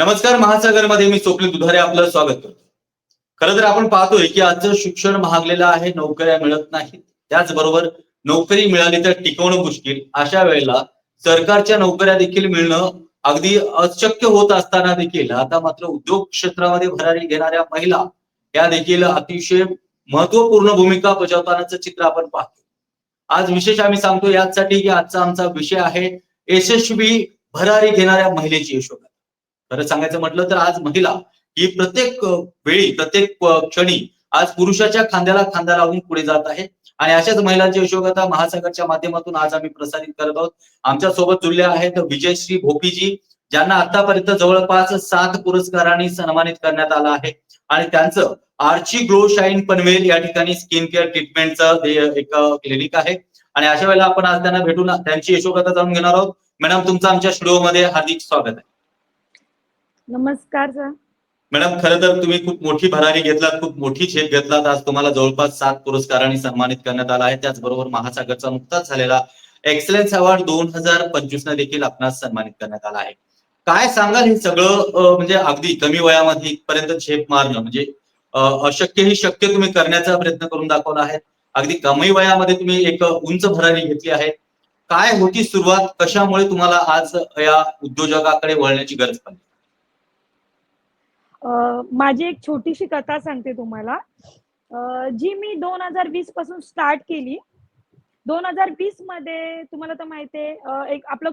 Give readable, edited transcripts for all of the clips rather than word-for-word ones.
नमस्कार. महासागरमध्ये मी स्वप्नील दुधारे आपलं स्वागत करतो. खरं तर आपण पाहतोय की आजचं शिक्षण महागलेलं आहे, नोकऱ्या मिळत नाहीत. त्याचबरोबर नोकरी मिळाली तर टिकवणं मुश्किल. अशा वेळेला सरकारच्या नोकऱ्या देखील मिळणं अगदी अशक्य होत असताना देखील आता मात्र उद्योग क्षेत्रामध्ये भरारी घेणाऱ्या महिला या देखील अतिशय महत्वपूर्ण भूमिका बजावतानाचं चित्र आपण पाहतो. आज विशेष आम्ही सांगतो यासाठी की आजचा आमचा विषय आहे यशस्वी भरारी घेणाऱ्या महिलेची यशोगाथा. खरं सांगायचं म्हटलं तर आज महिला ही प्रत्येक वेळी प्रत्येक क्षणी आज पुरुषाच्या खांद्याला खांदा लावून पुढे जात आहे आणि अशाच महिलांची यशोगाथा महासागरच्या माध्यमातून आज आम्ही प्रसारित करत आहोत. आमच्या सोबत जुळल्या आहेत विजयश्री भोपीजी, ज्यांना आतापर्यंत जवळपास 7 पुरस्कारांनी सन्मानित करण्यात आलं आहे आणि त्यांचं आर्ची ग्लो शाईन पनवेल या ठिकाणी स्किन केअर ट्रीटमेंटचं एक क्लिनिक आहे आणि अशा वेळेला आपण आज त्यांना भेटून त्यांची यशोगाथा जाणून घेणार आहोत. मॅडम, तुमचं आमच्या स्टुडिओमध्ये हार्दिक स्वागत आहे. नमस्कार सर. मॅडम, खरं तर तुम्ही खूप मोठी भरारी घेतलात, खूप मोठी झेप घेतलात. आज तुम्हाला जवळपास 7 पुरस्कारांनी सन्मानित करण्यात आला आहे. त्याचबरोबर महासागरचा नुकताच झालेला एक्सलन्स अवॉर्ड 2025 ने देखील आपणास सन्मानित करण्यात आला आहे. काय सांगाल हे सगळं म्हणजे अगदी कमी वयामध्ये इथपर्यंत झेप मारणं म्हणजे अशक्य ही शक्य तुम्ही करण्याचा प्रयत्न करून दाखवला आहे. अगदी कमी वयामध्ये तुम्ही एक उंच भरारी घेतली आहे. काय होती सुरुवात, कशामुळे तुम्हाला आज या उद्योजकाकडे वळण्याची गरज पडली? माझी एक छोटीशी कथा सांगते तुम्हाला, जी मी 2020 पासून स्टार्ट केली. 2020 मध्ये तुम्हाला तर माहितीये एक आपलं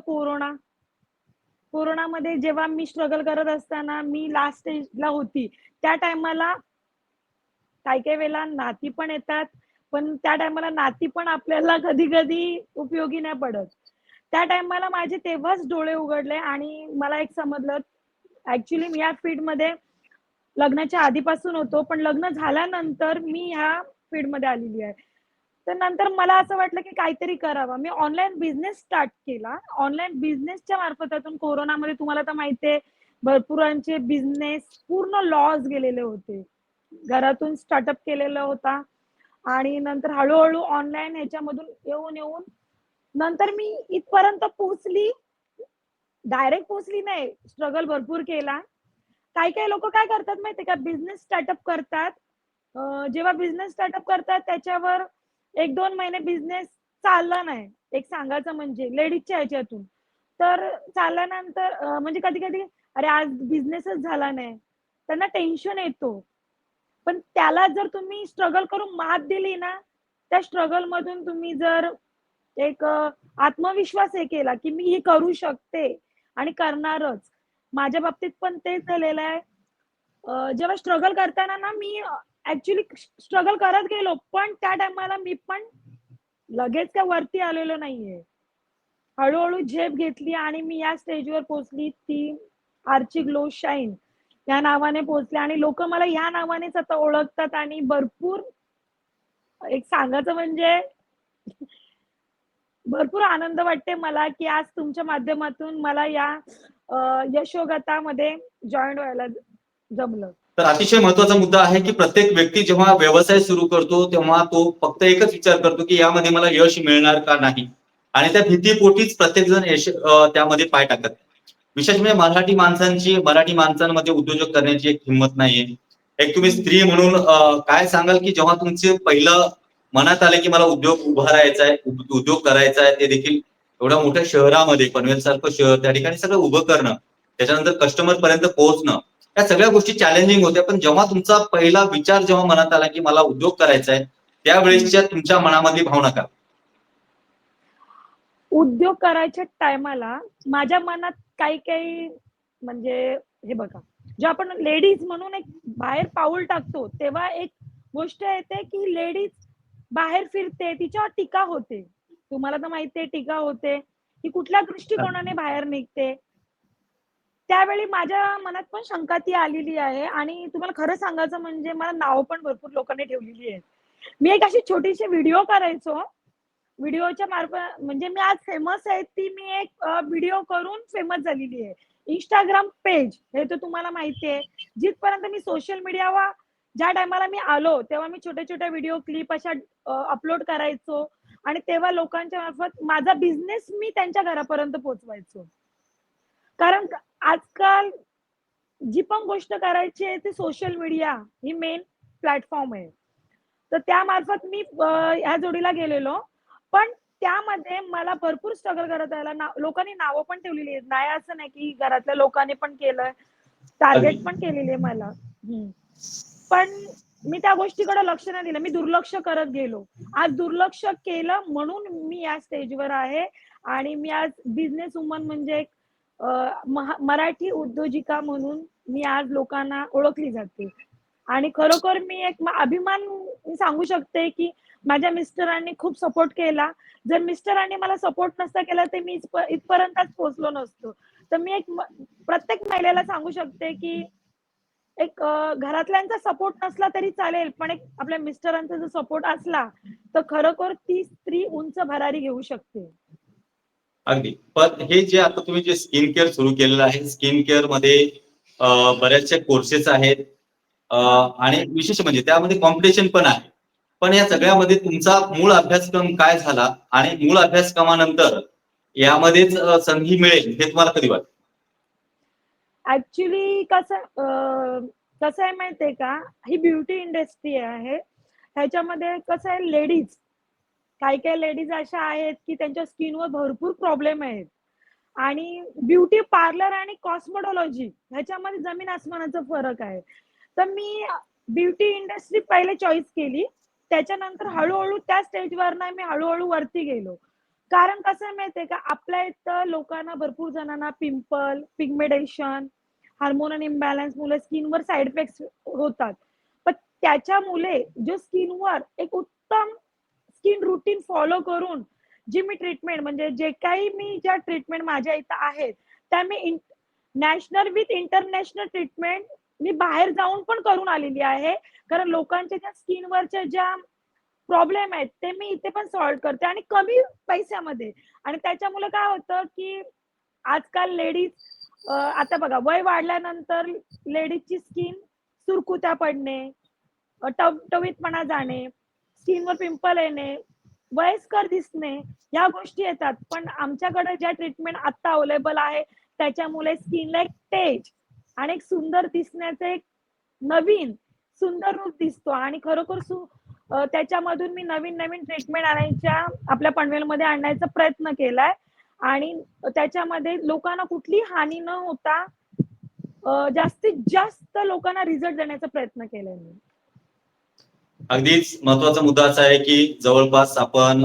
कोरोनामध्ये जेव्हा मी स्ट्रगल करत असताना मी लास्ट स्टेजला होती. त्या टायमाला काही वेळेला नाती पण येतात, पण त्या टायमाला नाती पण आपल्याला कधी-कधी उपयोगी नाही पडत. त्या टायमाला माझे तेव्हाच डोळे उघडले आणि मला एक समजलं, ॲक्चुअली मी या फील्डमध्ये लग्नाच्या आधीपासून होतो, पण लग्न झाल्यानंतर मी ह्या फील्डमध्ये आलेली आहे. तर नंतर मला असं वाटलं की काहीतरी करावं. मी ऑनलाईन बिझनेस स्टार्ट केला. ऑनलाईन बिझनेसच्या मार्फतातून कोरोनामध्ये तुम्हाला तर माहिती आहे, भरपूरांचे बिझनेस पूर्ण लॉस गेलेले होते. घरातून स्टार्टअप केलेला होता आणि नंतर हळू ऑनलाईन ह्याच्यामधून येऊन नंतर मी इथपर्यंत पोहोचली. डायरेक्ट पोहोचली नाही, स्ट्रगल भरपूर केला. काही लोक काय करतात माहितीये का, बिझनेस स्टार्टअप करतात. जेव्हा बिझनेस स्टार्टअप करतात त्याच्यावर 1-2 महिने बिझनेस चालला नाही. एक सांगायचं म्हणजे लेडीजच्या ह्याच्यातून. तर चालल्यानंतर म्हणजे कधी-कधी अरे आज बिझनेसच झाला नाही. त्यांना टेन्शन येतो. पण त्याला जर तुम्ही स्ट्रगल करून मात दिली ना, त्या स्ट्रगल मधून तुम्ही जर एक आत्मविश्वास हे केला, की मी हे करू शकते आणि करणारच. माझ्या बाबतीत पण तेच झालेलं आहे. जेव्हा स्ट्रगल करताना ना मी ॲक्चुअली स्ट्रगल करत गेलो, पण त्या टाईमाला मी पण लगेच काय वरती आलेलो नाहीये. हळू झेप घेतली आणि मी या स्टेजवर पोहोचली. ती आर्ची ग्लो शाईन या नावाने पोहोचले आणि लोकं मला या नावानेच आता ओळखतात आणि भरपूर एक सांगायचं म्हणजे भरपूर आनंद वाटते मला, की आज तुमच्या माध्यमातून मला या यशोगाथामध्ये जॉइन व्हायला जमलं. तर अतिशय महत्वाचा मुद्दा आहे की प्रत्येक व्यक्ती जेव्हा व्यवसाय सुरू करतो तेव्हा तो फक्त एकच विचार करतो की यामध्ये मला यश मिळणार का नाही, आणि त्या भीतीपोटीच प्रत्येक जण त्यामध्ये पाय टाकत. विशेष म्हणजे मराठी माणसांमध्ये उद्योजक करण्याची एक हिंमत नाहीये. एक तुम्ही स्त्री म्हणून काय सांगाल की जेव्हा तुमचे पहिलं मनात आले की मला उद्योग उभारायचा आहे, उद्योग करायचा आहे, ते देखील एवढ्या मोठ्या शहरामध्ये, पनवेल सारखं शहर, त्या ठिकाणी सगळं उभं करणं, त्याच्यानंतर कस्टमर पर्यंत पोहोचणं, या सगळ्या गोष्टी चॅलेंजिंग होत्या. पण जेव्हा तुमचा पहिला विचार जेव्हा मनात आला की मला उद्योग करायचा आहे, त्यावेळेसच्या तुमच्या मनामधली भावना काय? उद्योग करायच्या टायमाला माझ्या मनात काही म्हणजे हे बघा, जेव्हा आपण लेडीज म्हणून एक बाहेर पाऊल टाकतो, तेव्हा एक गोष्ट येते की लेडीज बाहेर फिरते, तिच्यावर टीका होते. तुम्हाला तर माहितीये टीका होते, की कुठल्या दृष्टिकोनाने बाहेर निघते. त्यावेळी माझ्या मनात पण शंका ती आलेली आहे आणि तुम्हाला खरं सांगायचं म्हणजे मला नाव पण भरपूर लोकांनी ठेवलेली आहेत. मी एक अशी छोटीशी व्हिडिओ करायचो. व्हिडिओच्या मार्फत म्हणजे मी आज फेमस आहे, ती मी एक व्हिडिओ करून फेमस झालेली आहे. Instagram पेज हे तर तुम्हाला माहिती आहे. जिथपर्यंत मी सोशल मीडियावर ज्या टायमाला मी आलो, तेव्हा मी छोट्या-छोट्या व्हिडिओ क्लिप अशा अपलोड करायचो आणि तेव्हा लोकांच्या मार्फत माझा बिझनेस मी त्यांच्या घरापर्यंत पोहोचवायचो. कारण आजकाल जी पण गोष्ट करायची आहे ती सोशल मीडिया ही मेन प्लॅटफॉर्म आहे. तर त्यामार्फत मी ह्या जोडीला गेलेलो. पण त्यामध्ये मला भरपूर स्ट्रगल करत राहायला लोकांनी नावं पण ठेवलेली आहेत. नाही असं नाही की घरातल्या लोकांनी पण केलंय. अगदी टार्गेट पण केलेली आहे मला. पण मी त्या गोष्टीकडे लक्ष नाही दिलं. मी दुर्लक्ष करत गेलो. आज दुर्लक्ष केलं म्हणून मी या स्टेजवर आहे आणि मी आज बिझनेस वुमन म्हणजे एक मराठी उद्योजिका म्हणून मी आज लोकांना ओळखली जाते. आणि खरोखर मी एक अभिमान सांगू शकते, की माझ्या मिस्टरांनी खूप सपोर्ट केला. जर मिस्टरांनी मला सपोर्ट नसता केला, तर मी इथपर्यंतच पोहोचलो नसतो. तर मी एक प्रत्येक महिलेला सांगू शकते, की एक घरातल्यांचा सपोर्ट नसला तरी चालेल, पण एक आपल्या मिस्टरांचा जर सपोर्ट असला, तर खरोखर ती स्त्री उंच भरारी घेऊ शकते. अगदी. पण हे जे आता तुम्ही जे स्किन केअर सुरू केलेलं आहे, स्किन केअर मध्ये बऱ्याचशा कोर्सेस आहेत आणि विशेष म्हणजे त्यामध्ये कॉम्पिटिशन पण आहे. पण या सगळ्यामध्ये तुमचा मूळ अभ्यासक्रम काय झाला आणि मूळ अभ्यासक्रमानंतर यामध्येच संधी मिळेल हे तुम्हाला कधी वाटतं? ऍक्च्युली कसं आहे माहितीये का, ही ब्युटी इंडस्ट्री आहे. ह्याच्यामध्ये कसं आहे, लेडीज काही काही लेडीज अशा आहेत की त्यांच्या स्किनवर भरपूर प्रॉब्लेम आहेत आणि ब्युटी पार्लर आणि कॉस्मेटॉलॉजी ह्याच्यामध्ये जमीन आसमानाचा फरक आहे. तर मी ब्युटी इंडस्ट्री पहिले चॉईस केली. त्याच्यानंतर हळूहळू त्या स्टेजवर ना मी हळूहळू वरती गेलो. कारण कसं आहे माहितीये का, आपल्या इथं लोकांना भरपूर जणांना पिंपल, पिगमेंटेशन, हार्मोनल इम्बॅलन्समुळे स्किनवर साइड इफेक्ट्स होतात. पण त्याच्यामुळे जो स्किनवर एक उत्तम स्किन रुटीन फॉलो करून जी मी ट्रीटमेंट म्हणजे जे काही मी ज्या ट्रीटमेंट माझ्या इथं आहेत, त्या मी नॅशनल विथ इंटरनॅशनल ट्रीटमेंट मी बाहेर जाऊन पण करून आलेली आहे. कारण लोकांच्या ज्या स्किनवरच्या ज्या प्रॉब्लेम आहेत ते मी इथे पण सॉल्व्ह करते आणि कमी पैशामध्ये. आणि त्याच्यामुळे काय होतं, की आजकाल लेडीज आता बघा वय वाढल्यानंतर लेडीजची स्किन सुरकुत्या पडणे, टवटवीतपणा जाणे, स्किनवर पिंपल येणे, वयस्कर दिसणे, ह्या गोष्टी येतात. पण आमच्याकडे ज्या ट्रीटमेंट आता अवेलेबल आहे, त्याच्यामुळे स्किनला एक तेज आणि एक सुंदर दिसण्याचं एक नवीन सुंदर रूप दिसतो आणि खरोखर त्याच्यामधून मी नवीन-नवीन ट्रीटमेंट आणायच्या आपल्या पनवेलमध्ये आणण्याचा प्रयत्न केलाय आणि त्याच्यामध्ये लोकांना कुठलीही हानी न होता जास्तीत जास्त लोकांना रिझल्ट देण्याचा प्रयत्न केलाय मी. अगदीच महत्वाचा मुद्दा असा आहे की जवळपास आपण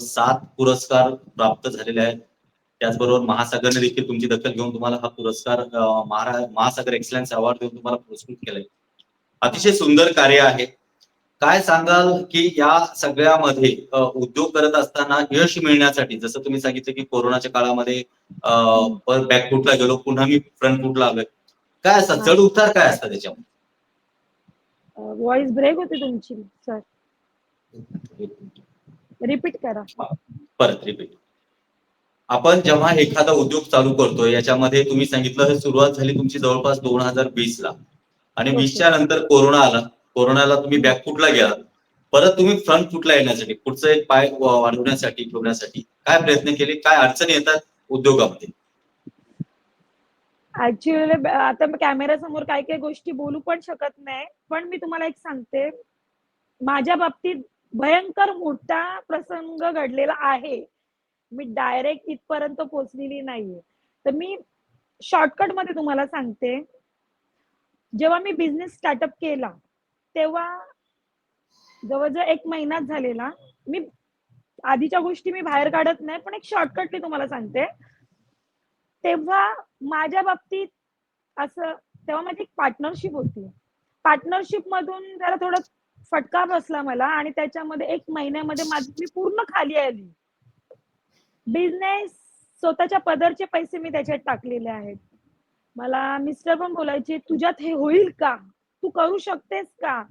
7 पुरस्कार प्राप्त झालेले आहेत. त्याचबरोबर महासागरने देखील तुमची दखल घेऊन तुम्हाला हा पुरस्कार महासागर एक्सलन्स अवॉर्ड देऊन तुम्हाला पुरस्कृत केलंय. अतिशय सुंदर कार्य आहे. काय सांगाल की या सगळ्यामध्ये उद्योग करत असताना यश मिळण्यासाठी जसं तुम्ही सांगितलं की कोरोनाच्या काळामध्ये बॅकफूटला गेलो, पुन्हा मी फ्रंट फूटला आलोय. काय असतात चढ उतार काय असतात त्याच्यामध्ये? व्हॉइस ब्रेक होते तुमची सर. रिपीट करा. परत रिपीट. आपण जेव्हा एखादा उद्योग चालू करतोय याच्यामध्ये तुम्ही सांगितलं सुरुवात झाली तुमची जवळपास 2020 ला आणि 20च्या नंतर कोरोना आला. कोरोनाला तुम्ही बॅकफूटला गेलात. परत तुम्ही फ्रंट फूटला येण्यासाठी पुढचं एक पाय वाढवण्यासाठी ठेवण्यासाठी काय प्रयत्न केले? काय अडचणी येतात उद्योगामध्ये? ऍक्च्युअली आता कॅमेरा समोर काही काही गोष्टी बोलू पण शकत नाही. पण मी तुम्हाला एक सांगते, माझ्या बाबतीत भयंकर मोठा प्रसंग घडलेला आहे. मी डायरेक्ट इथपर्यंत पोहोचलेली नाहीये. तर मी शॉर्टकट मध्ये तुम्हाला सांगते. जेव्हा मी बिझनेस स्टार्टअप केला, तेव्हा जवळ-जवळ 1 महिनाच झालेला. मी आधीच्या गोष्टी मी बाहेर काढत नाही, पण एक शॉर्टकटली तुम्हाला सांगते. तेव्हा माझ्या बाबतीत असं तेव्हा माझी एक पार्टनरशिप होती. पार्टनरशिप मधून जरा थोडा फटका बसला मला आणि त्याच्यामध्ये 1 महिन्यामध्ये मी पूर्ण खाली आली. बिझनेस स्वतःच्या पदरचे पैसे मी त्याच्यात टाकलेले आहेत. मला मिस्टर पण बोलायचे, "तुझ्यात हे होईल का? तू करू शकतेस का?"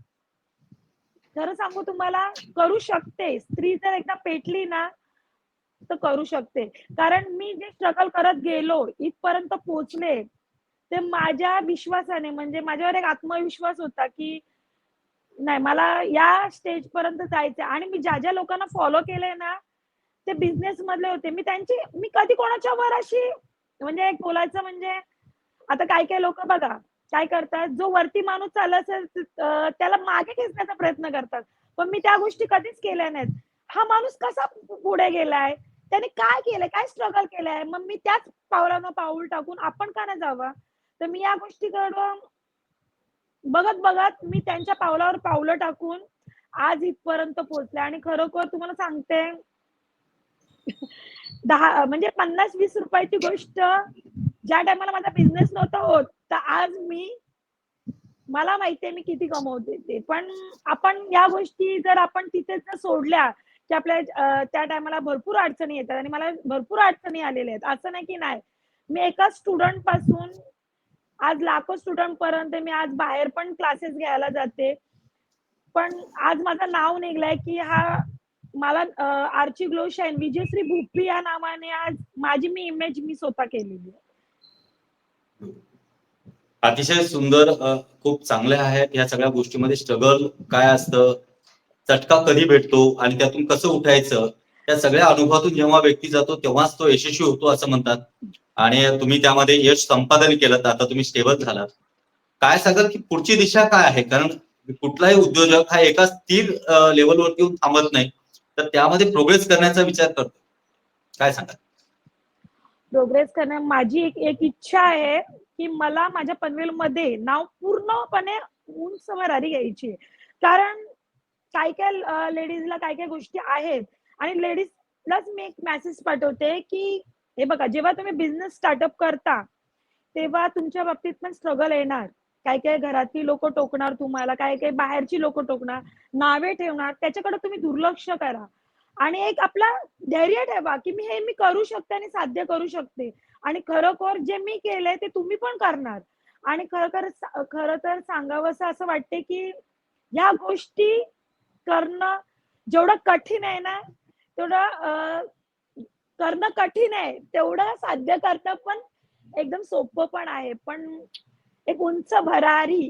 खरं सांगू तुम्हाला, करू शकते. स्त्री जर एकदा पेटली ना, तर करू शकते. कारण मी जे स्ट्रगल करत गेलो, इथपर्यंत पोहोचले, ते माझ्या विश्वासाने म्हणजे माझ्यावर एक आत्मविश्वास होता, की नाही मला या स्टेजपर्यंत जायचंय आणि मी ज्या लोकांना फॉलो केलंय ना, ते बिझनेस मधले होते. मी कधी कोणाच्या वर अशी म्हणजे एक बोलायचं म्हणजे आता काही-काही लोकं बघा, काय करतात, जो वरती माणूस चालत असेल त्याला मागे खेचण्याचा प्रयत्न करतात. पण मी त्या गोष्टी कधीच केल्या नाहीत. हा माणूस कसा पुढे गेलाय, त्याने काय केलंय, काय स्ट्रगल केलंय, मग मी त्याच पावलावर पाऊल टाकून आपण का नाही जावं? तर मी या गोष्टीकडं बघत बघत मी त्यांच्या पावलावर पावलं टाकून आज इथपर्यंत पोहोचले. आणि खरोखर तुम्हाला सांगते, 10 म्हणजे 50-20 रुपयाची गोष्ट ज्या टायमाला माझा बिझनेस नव्हता होत, तर आज मला माहितीये मी किती कमवते ते. पण आपण या गोष्टी जर आपण तिथेच जर सोडल्या, की आपल्या त्या टायमाला भरपूर अडचणी येतात आणि मला भरपूर अडचणी आलेल्या आहेत. असं नाही की नाही. मी एका स्टुडंट पासून आज लाखो स्टुडंट पर्यंत मी आज बाहेर पण क्लासेस घ्यायला जाते. पण आज माझं नाव निघलंय, की मला आर्ची ग्लो शाईन विजयश्री भुप्पी या नावाने आज माझी इमेज मी स्वतः केलेली आहे. अतिशय सुंदर, खूप चांगले आहे. या सगळ्या गोष्टीमध्ये स्ट्रगल काय असतं, चटका कधी भेटतो आणि त्यातून कसं उठायचं, या सगळ्या अनुभवातून जेव्हा व्यक्ती जातो तेव्हाच तो यशस्वी होतो असं म्हणतात. आणि तुम्ही त्यामध्ये यश संपादन केलं, आता तुम्ही स्टेबल झालात. काय सांगाल की पुढची दिशा काय आहे? कारण कुठलाही उद्योजक हा एका स्थिर लेवलवरती येऊन थांबत नाही, तर त्यामध्ये प्रोग्रेस करण्याचा विचार करतो. काय सांगाल? प्रोग्रेस करणं माझी एक इच्छा आहे, की मला माझ्या पनवेलमध्ये नाव पूर्णपणे उंच भरारी घ्यायची आहे. कारण काही-काही लेडीजला काही-काही गोष्टी आहेत आणि लेडीजलाच मी एक मेसेज पाठवते, की हे बघा, जेव्हा तुम्ही बिझनेस स्टार्टअप करता, तेव्हा तुमच्या बाबतीत पण स्ट्रगल येणार. काही-काही घरातली लोकं टोकणार तुम्हाला, काही-काही बाहेरची लोकं टोकणार, नावे ठेवणार. त्याच्याकडे तुम्ही दुर्लक्ष करा आणि एक आपला धैर्य ठेवा, की मी करू शकते आणि साध्य करू शकते. आणि खरोखर जे मी केलंय ते तुम्ही पण करणार. आणि खरं तर सांगावसं असं वाटते, की ह्या गोष्टी करणं जेवढं कठीण आहे ना, तेवढं करणं कठीण आहे, तेवढं साध्य करणं पण एकदम सोपं पण आहे. पण एक उंच भरारी,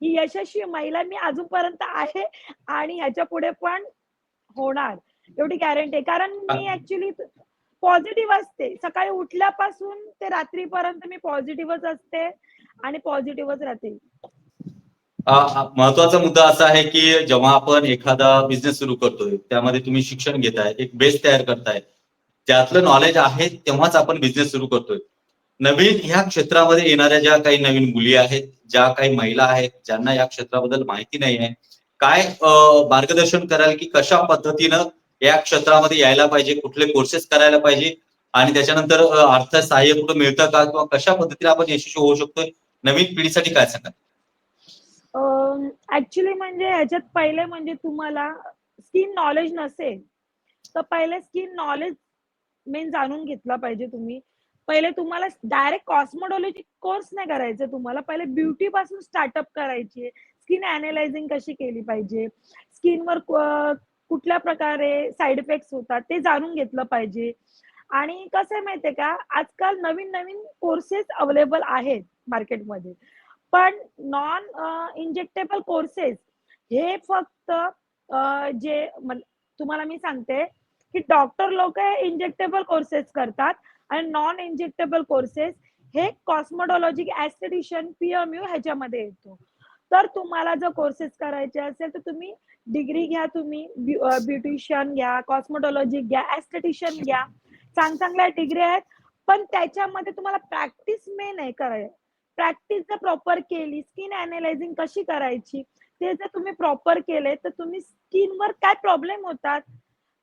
ही यशस्वी महिला मी अजूनपर्यंत आहे आणि ह्याच्यापुढे पण होणार, एवढी गॅरंटी आहे. कारण मी ॲक्चुअली पॉझिटिव्ह असते. सकाळी उठल्यापासून ते रात्रीपर्यंत मी पॉझिटिव्हच असते आणि पॉझिटिव्हच राहते. महत्वाचा मुद्दा असा आहे की जेव्हा आपण एखादा बिझनेस सुरू करतोय, त्यामध्ये तुम्ही शिक्षण घेताय, एक बेस तयार करताय, त्यातलं नॉलेज आहे तेव्हाच आपण बिझनेस सुरू करतोय. नवीन ह्या क्षेत्रामध्ये येणाऱ्या ज्या काही नवीन मुली आहेत, ज्या काही महिला आहेत, ज्यांना या क्षेत्राबद्दल माहिती नाही आहे, काय मार्गदर्शन कराल की कशा पद्धतीनं या क्षेत्रामध्ये यायला पाहिजे, कुठले कोर्सेस करायला पाहिजे आणि त्याच्यानंतर अर्थ सहाय्य कुठं मिळतं का, किंवा कशा पद्धतीने आपण यशस्वी होऊ शकतोय? नवीन पिढीसाठी काय सांगाल? ऍक्च्युली म्हणजे ह्याच्यात पहिले म्हणजे तुम्हाला स्किन नॉलेज नसेल, तर पहिले स्किन नॉलेज मेन जाणून घेतला पाहिजे तुम्ही. पहिले तुम्हाला डायरेक्ट कॉस्मेटॉलॉजी कोर्स नाही करायचा, तुम्हाला पहिले ब्युटी पासून स्टार्टअप करायची आहे. स्किन अॅनलायझिंग कशी केली पाहिजे, स्किनवर कुठल्या प्रकारे साइड इफेक्ट्स होतात ते जाणून घेतलं पाहिजे. आणि कसं आहे माहितीये का, आजकाल नवीन नवीन कोर्सेस अवेलेबल आहेत मार्केटमध्ये. पण नॉन इंजेक्टेबल कोर्सेस हे फक्त तुम्हाला मी सांगते, की डॉक्टर लोक हे इंजेक्टेबल कोर्सेस करतात आणि नॉन इंजेक्टेबल कोर्सेस हे कॉस्मेटॉलॉजी, एस्थेटिशियन, पीएमयू ह्याच्यामध्ये येतो. तर तुम्हाला जर कोर्सेस करायचे असेल तर तुम्ही डिग्री घ्या, तुम्ही ब्युटिशियन घ्या, कॉस्मेटॉलॉजी घ्या, एस्थेटिशियन घ्या. चांगल्या डिग्री आहेत, पण त्याच्यामध्ये तुम्हाला प्रॅक्टिस मेन आहे करायचं. प्रॅक्टिस जर प्रॉपर केली, स्किन अॅनलायझिंग कशी करायची, ते जर तुम्ही प्रॉपर केले, तर तुम्ही स्किनवर काय प्रॉब्लेम होतात,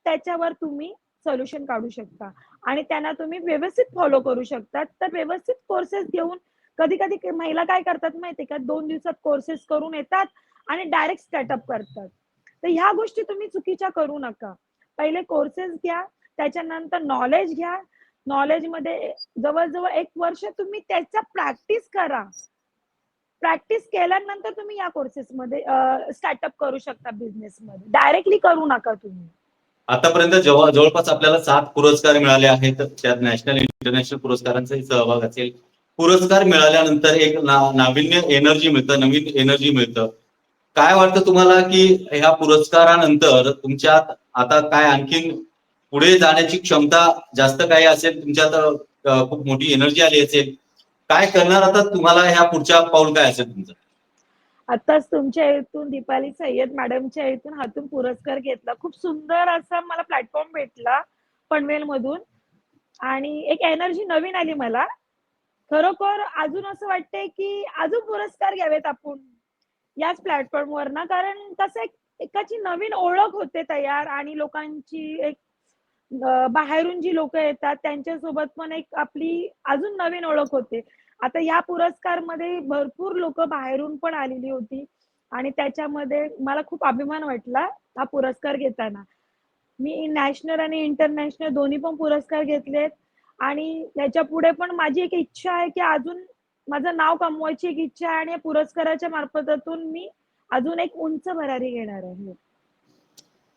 त्याच्यावर तुम्ही सोल्युशन काढू शकता आणि त्यांना तुम्ही व्यवस्थित फॉलो करू शकता. तर व्यवस्थित कोर्सेस घेऊन कधी-कधी महिला काय करतात माहिती आहे का, 2 दिवसात कोर्सेस करून येतात आणि डायरेक्ट स्टार्टअप करतात. तर ह्या गोष्टी तुम्ही चुकीच्या करू नका. पहिले कोर्सेस घ्या, त्याच्यानंतर नॉलेज घ्या. नॉलेजमध्ये जवळ-जवळ 1 वर्ष तुम्ही त्याचा प्रॅक्टिस करा. प्रॅक्टिस केल्यानंतर तुम्ही या कोर्सेसमध्ये स्टार्टअप करू शकता बिझनेसमध्ये. डायरेक्टली करू नका तुम्ही. आतापर्यंत जवळपास आपल्याला 7 पुरस्कार मिळाले आहेत, त्यात नॅशनल इंटरनॅशनल पुरस्कारांचाही सहभाग असेल. पुरस्कार मिळाल्यानंतर एक नाविन्य एनर्जी मिळतं, नवीन एनर्जी मिळतं. काय वाटतं तुम्हाला की ह्या पुरस्कारानंतर तुमच्यात आता काय आणखीन पुढे जाण्याची क्षमता जास्त काही असेल, तुमच्यात खूप मोठी एनर्जी आली असेल, काय करणार आता, तुम्हाला ह्या पुढच्या पाऊल काय असेल तुमचं? आताच तुमच्या इथून दीपाली सय्यद मॅडमच्या इथून हातून पुरस्कार घेतला. खूप सुंदर असा मला प्लॅटफॉर्म भेटला पनवेलमधून आणि एक एनर्जी नवीन आली मला. खरोखर अजून असं वाटतंय, की अजून पुरस्कार घ्यावेत आपण याच प्लॅटफॉर्मवर ना, कारण कसं एकाची नवीन ओळख होते तयार आणि लोकांची एक बाहेरून जी लोकं येतात त्यांच्यासोबत पण एक आपली अजून नवीन ओळख होते. आता या पुरस्कारमध्ये भरपूर लोकं बाहेरून पण आलेली होती आणि त्याच्यामध्ये मला खूप अभिमान वाटला हा पुरस्कार घेताना. मी नॅशनल आणि इंटरनॅशनल दोन्ही पण पुरस्कार घेतलेत आणि याच्यापुढे पण माझी एक इच्छा आहे, की अजून माझं नाव कमवायची एक इच्छा आहे आणि या पुरस्काराच्या मार्फतातून मी अजून एक उंच भरारी घेणार आहे.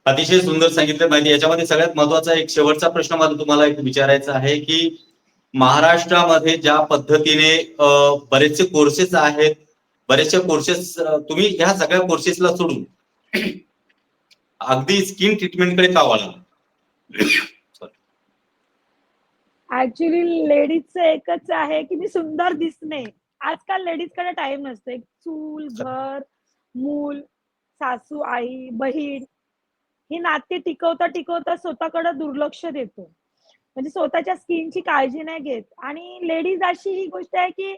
अतिशय सुंदर सांगितलं माहिती. याच्यामध्ये सगळ्यात महत्वाचा एक शेवटचा प्रश्न मला तुम्हाला एक विचारायचा आहे, की महाराष्ट्रामध्ये ज्या पद्धतीने बरेचसे कोर्सेस आहेत, बरेचसे कोर्सेस तुम्ही ह्या सगळ्या कोर्सेसला सोडून अगदी स्किन ट्रीटमेंटकडे का वळाला? ऍक्च्युली लेडीजचं एकच आहे, की मी सुंदर दिसणे. आजकाल लेडीजकडे टाईम नसतो. एक चूल, घर, मूल, सासू, आई, बहीण ही नाती टिकवता स्वतःकडे दुर्लक्ष देतो. म्हणजे स्वतःच्या स्किनची काळजी नाही घेत आणि लेडीज अशी ही गोष्ट आहे, की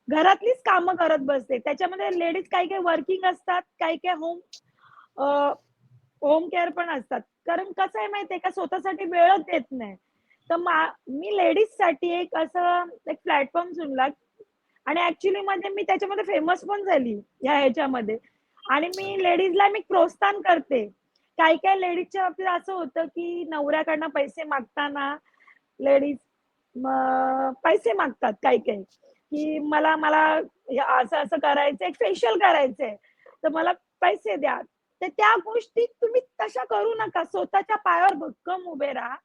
घरातलीच कामं करत बसते. त्याच्यामध्ये लेडीज काही-काही वर्किंग असतात, काही-काही होम केअर पण असतात. कारण कसं आहे माहिती आहे का, स्वतःसाठी वेळच देत नाही. तर मी लेडीजसाठी एक असं एक प्लॅटफॉर्म चुनला आणि ॲक्चुअली मध्ये मी त्याच्यामध्ये फेमस पण झाली ह्याच्यामध्ये आणि मी लेडीजला मी प्रोत्साहन करते. काही-काही लेडीजच्या बाबतीत असं होतं, की नवऱ्याकडनं पैसे मागताना लेडीज पैसे मागतात काही-काही, की मला मला असं-असं करायचंय, फेशियल करायचंय, तर मला पैसे द्या. तर त्या गोष्टी तुम्ही तशा करू नका. स्वतःच्या पायावर भक्कम उभे राहा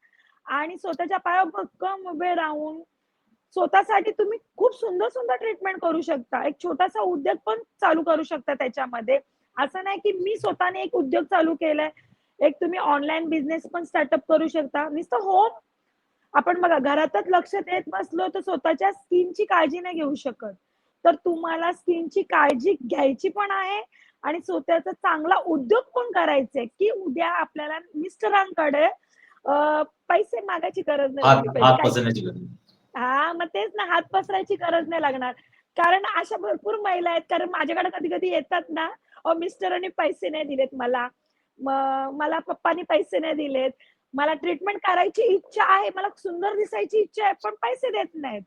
आणि स्वतःच्या पायावर भक्कम उभे राहून स्वतःसाठी तुम्ही खूप सुंदर-सुंदर ट्रीटमेंट करू शकता. एक छोटासा उद्योग पण चालू करू शकता त्याच्यामध्ये. असं नाही की मी स्वतःने एक उद्योग चालू केलाय. एक तुम्ही ऑनलाईन बिझनेस पण स्टार्टअप करू शकता. नुसतं आपण बघा घरातच लक्ष देत बसलो तर स्वतःच्या स्किनची काळजी नाही घेऊ शकत. तर तुम्हाला स्किनची काळजी घ्यायची पण आहे आणि स्वतःचा चांगला उद्योग पण करायचा आहे, की उद्या आपल्याला मिस्टरांकडे पैसे मागायची गरज नाही हात लागली पाहिजे. हात पसरण्याची गरज. हां, मग तेच ना, हात पसरायची गरज नाही लागणार. कारण अशा भरपूर महिला आहेत, कारण माझ्याकडे कधी-कधी येतात ना, "अहो, मिस्टरांनी पैसे नाही दिलेत मला. मला पप्पांनी पैसे नाही दिलेत. मला ट्रीटमेंट करायची इच्छा आहे, मला सुंदर दिसायची इच्छा आहे, पण पैसे देत नाहीत."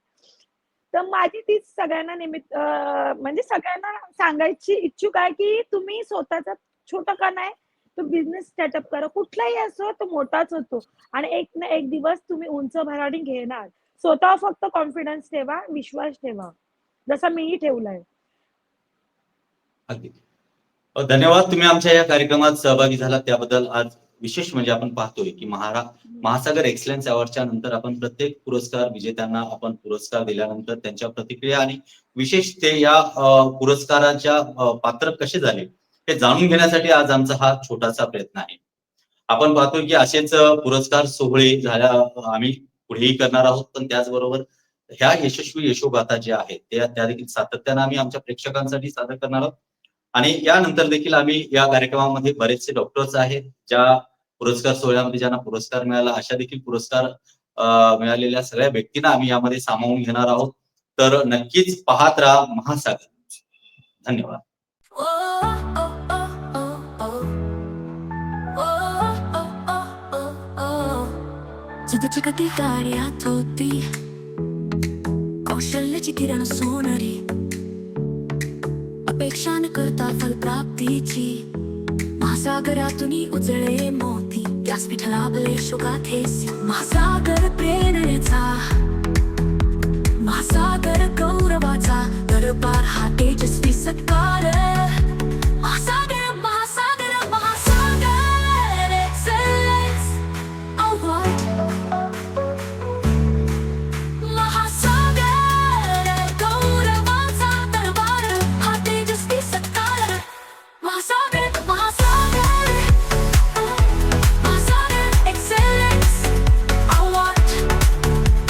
तर माझी तीच सगळ्यांना म्हणजे सगळ्यांना सांगायची इच्छुक आहे, की तुम्ही स्वतःचा छोटा का नाही, तो बिझनेस स्टार्टअप करा. कुठलाही असो, तो मोठाच होतो आणि एक ना एक दिवस तुम्ही उंच भरारी घेणार. स्वतःवर फक्त कॉन्फिडन्स ठेवा, विश्वास ठेवा. जसा मीही ठेवलाय. अगदी. धन्यवाद, तुम्ही आमच्या या कार्यक्रमात सहभागी झाला त्याबद्दल. आज विशेष म्हणजे आपण पाहतोय, की महासागर एक्सलन्स अवॉर्डच्या नंतर आपण प्रत्येक पुरस्कार विजेत्यांना आपण पुरस्कार दिल्यानंतर त्यांच्या प्रतिक्रिया आणि विशेष ते या पुरस्काराच्या पात्र कसे झाले हे जाणून घेण्यासाठी आज आमचा हा छोटासा प्रयत्न आहे. आपण पाहतोय, की असेच पुरस्कार सोहळे आम्ही पुढेही करणार आहोत, पण त्याचबरोबर ह्या यशस्वी यशोगाथा ज्या आहेत त्या देखील सातत्याने आम्ही आमच्या प्रेक्षकांसाठी सादर करणार आहोत. आणि यानंतर देखील आम्ही या कार्यक्रमामध्ये बरेचसे डॉक्टर्स आहेत, ज्या पुरस्कार सोहळ्यामध्ये ज्यांना पुरस्कार मिळाला, अशा देखील पुरस्कार मिळालेल्या सगळ्या व्यक्तींना आम्ही यामध्ये सामावून घेणार आहोत. तर नक्कीच पाहत राहा महासागर. धन्यवाद. जगती कार्यात होती कौशल्याची किरण सोनरी, अपेक्षा न करता फलप्राप्तीची, महासागरातून उजळे मोती, व्यासपीठ लाभले यशोगाथेस. महासागर प्रेरणेचा, महासागर गौरवाचा, दरबार हा तेजस्वी सत्कार.